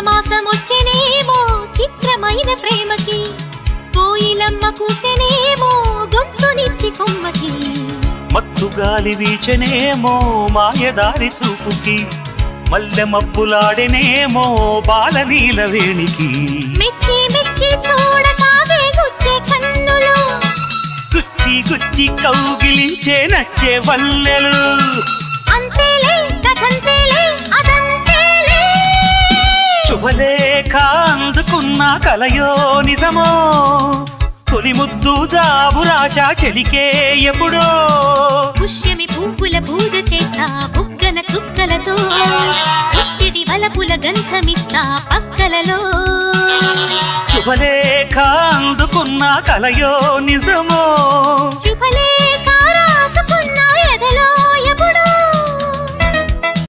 చైత్రమాసమొచ్చెనేమో చిత్రమైన ప్రేమకి కోయిలమ్మ కూసెనేమో గొంతునిచ్చి కొమ్మకి మత్తు గాలి వీచెనేమో మాయదారి చూపుకి మల్లె మబ్బులాడెనేమో బాలనీల వేణికి మెచ్చి మెచ్చి చూడసాగే గుచ్చే కన్నులు గుచ్చి గుచ్చి కౌగిలించే నచ్చే వల్లెలు అంతేలే కథంతేలే అదంతేలే శుభలేఖ అందుకున్న కలయో నిజమో తొలి ముద్దు జాబురాశ చెలికే ఎప్పుడో పుష్యమి పువ్వుల పూజ చేస్తా బుగ్గన చుక్కలతో పుట్టిడి వలపుల గంధమిస్తా పక్కలలో శుభలేఖ అందుకున్న కలయో నిజమో శుభలే